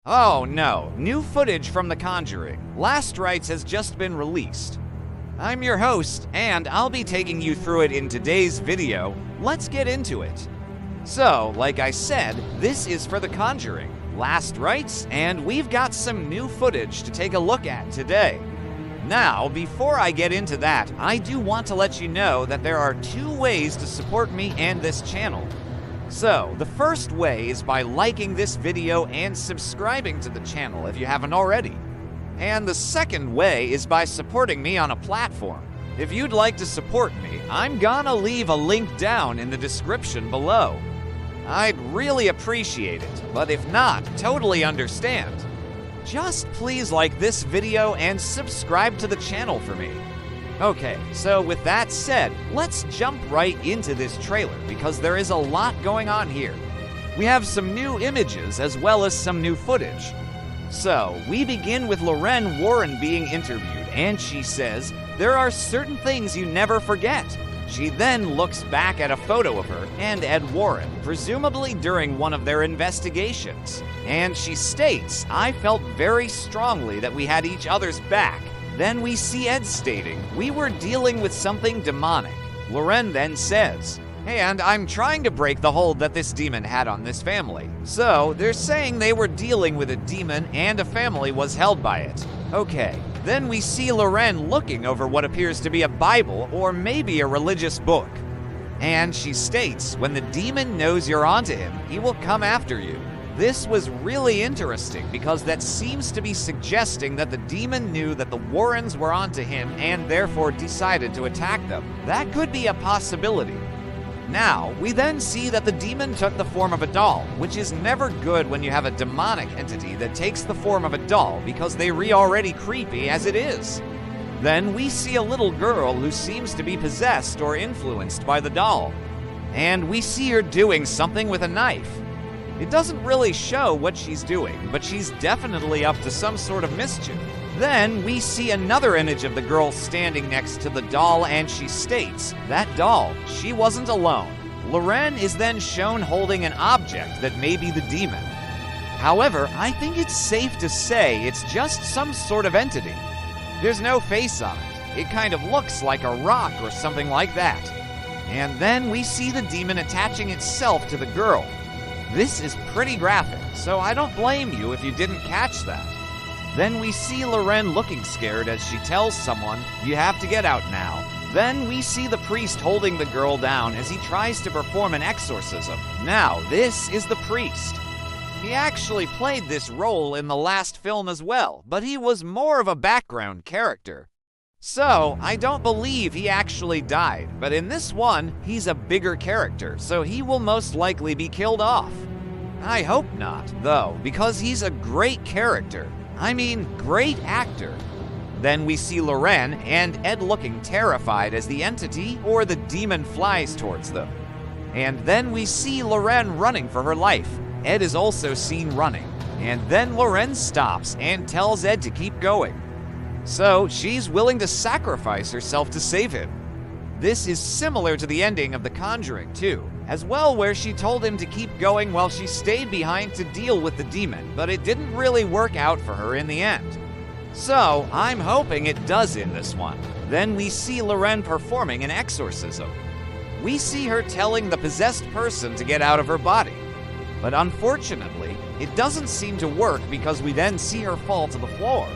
Oh no, new footage from The Conjuring. Last Rites has just been released. I'm your host, and I'll be taking you through it in today's video. Let's get into it. So, like I said, this is for The Conjuring, Last Rites, and we've got some new footage to take a look at today. Now, before I get into that, I do want to let you know that there are 2 ways to support me and this channel. So, the first way is by liking this video and subscribing to the channel if you haven't already. And the second way is by supporting me on a platform. If you'd like to support me, I'm gonna leave a link down in the description below. I'd really appreciate it, but if not, totally understand. Just please like this video and subscribe to the channel for me. Okay, so with that said, let's jump right into this trailer because there is a lot going on here. We have some new images as well as some new footage. So, we begin with Lorraine Warren being interviewed, and she says, "There are certain things you never forget." She then looks back at a photo of her and Ed Warren, presumably during one of their investigations. And she states, "I felt very strongly that we had each other's back." Then we see Ed stating, "We were dealing with something demonic." Lorraine then says, "And I'm trying to break the hold that this demon had on this family." So they're saying they were dealing with a demon and a family was held by it. Okay, then we see Lorraine looking over what appears to be a Bible or maybe a religious book. And she states, "When the demon knows you're onto him, he will come after you." This was really interesting because that seems to be suggesting that the demon knew that the Warrens were onto him and therefore decided to attack them. That could be a possibility. Now, we then see that the demon took the form of a doll, which is never good when you have a demonic entity that takes the form of a doll because they're already creepy as it is. Then we see a little girl who seems to be possessed or influenced by the doll. And we see her doing something with a knife. It doesn't really show what she's doing, but she's definitely up to some sort of mischief. Then we see another image of the girl standing next to the doll, and she states, "That doll, she wasn't alone." Lorraine is then shown holding an object that may be the demon. However, I think it's safe to say it's just some sort of entity. There's no face on it. It kind of looks like a rock or something like that. And then we see the demon attaching itself to the girl. This is pretty graphic, so I don't blame you if you didn't catch that. Then we see Lorraine looking scared as she tells someone, "You have to get out now." Then we see the priest holding the girl down as he tries to perform an exorcism. Now, this is the priest. He actually played this role in the last film as well, but he was more of a background character. So, I don't believe he actually died, but in this one, he's a bigger character, so he will most likely be killed off. I hope not, though, because he's a great character. I mean, great actor. Then we see Lorraine and Ed looking terrified as the entity or the demon flies towards them. And then we see Lorraine running for her life. Ed is also seen running. And then Lorraine stops and tells Ed to keep going. So she's willing to sacrifice herself to save him. This is similar to the ending of The Conjuring 2, as well, where she told him to keep going while she stayed behind to deal with the demon, but it didn't really work out for her in the end. So I'm hoping it does in this one. Then we see Lorraine performing an exorcism. We see her telling the possessed person to get out of her body. But unfortunately, it doesn't seem to work because we then see her fall to the floor.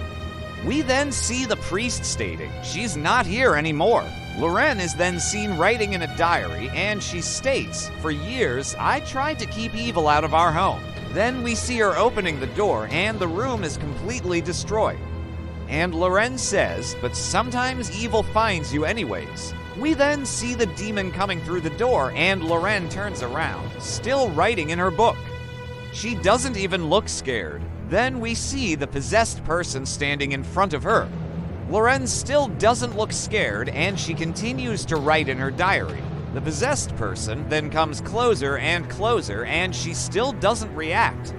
We then see the priest stating she's not here anymore. Lorraine is then seen writing in a diary, and she states, "For years, I tried to keep evil out of our home." Then we see her opening the door, and the room is completely destroyed. And Lorraine says, "But sometimes evil finds you anyways." We then see the demon coming through the door, and Lorraine turns around, still writing in her book. She doesn't even look scared. Then we see the possessed person standing in front of her. Lorraine still doesn't look scared, and she continues to write in her diary. The possessed person then comes closer and closer, and she still doesn't react.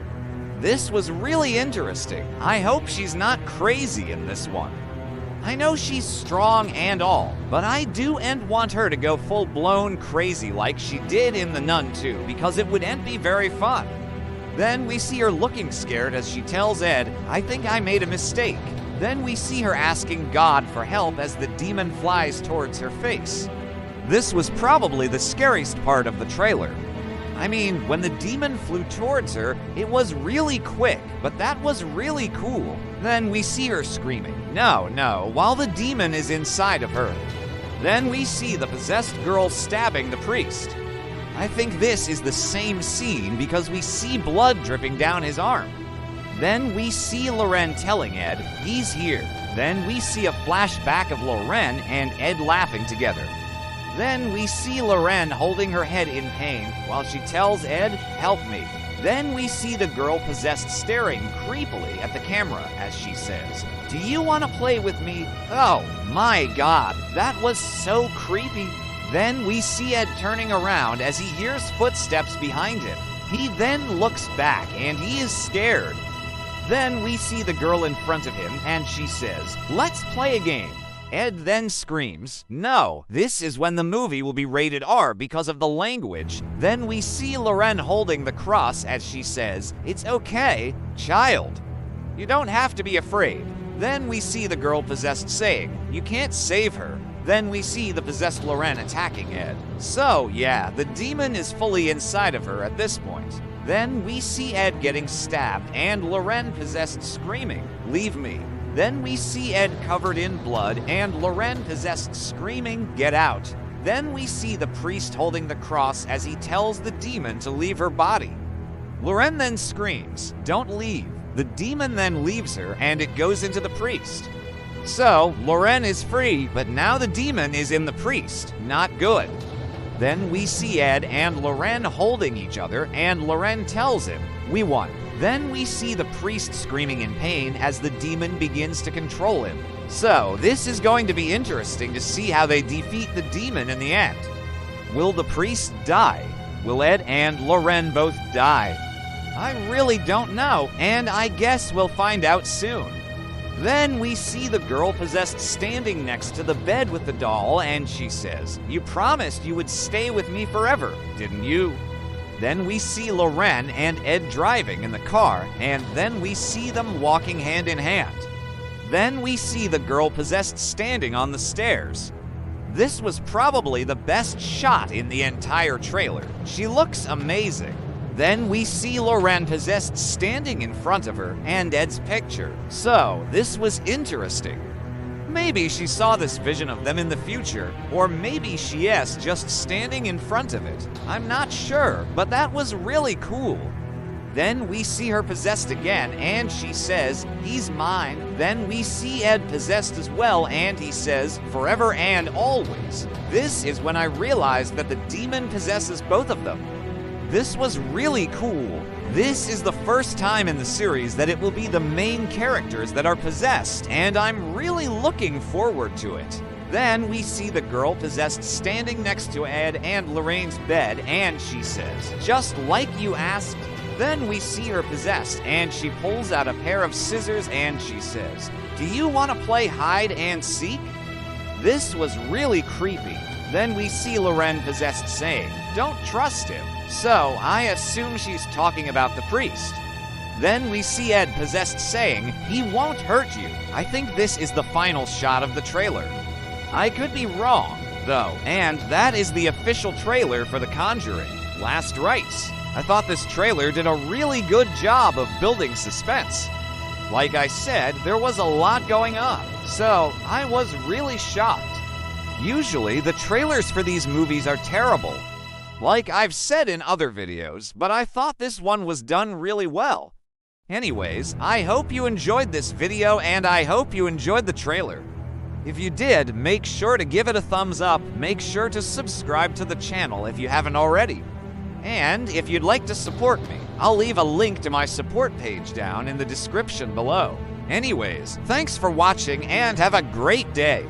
This was really interesting. I hope she's not crazy in this one. I know she's strong and all, but I do want her to go full-blown crazy like she did in The Nun 2, because it wouldn't be very fun. Then we see her looking scared as she tells Ed, "I think I made a mistake." Then we see her asking God for help as the demon flies towards her face. This was probably the scariest part of the trailer. I mean, when the demon flew towards her, it was really quick, but that was really cool. Then we see her screaming, no, while the demon is inside of her. Then we see the possessed girl stabbing the priest. I think this is the same scene because we see blood dripping down his arm. Then we see Loren telling Ed he's here. Then we see a flashback of Loren and Ed laughing together. Then we see Loren holding her head in pain while she tells Ed, "Help me." Then we see the girl possessed staring creepily at the camera as she says, "Do you want to play with me?" Oh my god, that was so creepy. Then we see Ed turning around as he hears footsteps behind him. He then looks back and he is scared. Then we see the girl in front of him and she says, "Let's play a game." Ed then screams, "No, this is when the movie will be rated R because of the language." Then we see Loren holding the cross as she says, "It's okay, child. You don't have to be afraid." Then we see the girl possessed saying, "You can't save her." Then we see the possessed Loren attacking Ed. So yeah, the demon is fully inside of her at this point. Then we see Ed getting stabbed and Loren possessed screaming, "Leave me." Then we see Ed covered in blood and Loren possessed screaming, "Get out." Then we see the priest holding the cross as he tells the demon to leave her body. Loren then screams, "Don't leave." The demon then leaves her and it goes into the priest. So Loren is free, but now the demon is in the priest. Not good. Then we see Ed and Loren holding each other and Loren tells him, "We won." Then we see the priest screaming in pain as the demon begins to control him. So this is going to be interesting to see how they defeat the demon in the end. Will the priest die? Will Ed and Loren both die? I really don't know, and I guess we'll find out soon. Then we see the girl possessed standing next to the bed with the doll and she says, "You promised you would stay with me forever, didn't you?" Then we see Loren and Ed driving in the car, and then we see them walking hand in hand. Then we see the girl possessed standing on the stairs. This was probably the best shot in the entire trailer. She looks amazing. Then we see Loren possessed standing in front of her and Ed's picture. So this was interesting. Maybe she saw this vision of them in the future, or maybe she is just standing in front of it. I'm not sure, but that was really cool. Then we see her possessed again, and she says, "He's mine." Then we see Ed possessed as well, and he says, "Forever and always." This is when I realized that the demon possesses both of them. This was really cool. This is the first time in the series that it will be the main characters that are possessed, and I'm really looking forward to it. Then we see the girl possessed standing next to Ed and Lorraine's bed, and she says, "Just like you asked." Then we see her possessed, and she pulls out a pair of scissors and she says, "Do you want to play hide and seek?" This was really creepy. Then we see Loren possessed saying, "Don't trust him." So I assume she's talking about the priest. Then we see Ed possessed saying, "He won't hurt you." I think this is the final shot of the trailer. I could be wrong, though, and that is the official trailer for The Conjuring: Last Rites. I thought this trailer did a really good job of building suspense. Like I said, there was a lot going on, so I was really shocked. Usually, the trailers for these movies are terrible, like I've said in other videos, but I thought this one was done really well. Anyways, I hope you enjoyed this video and I hope you enjoyed the trailer. If you did, make sure to give it a thumbs up, make sure to subscribe to the channel if you haven't already. And if you'd like to support me, I'll leave a link to my support page down in the description below. Anyways, thanks for watching and have a great day.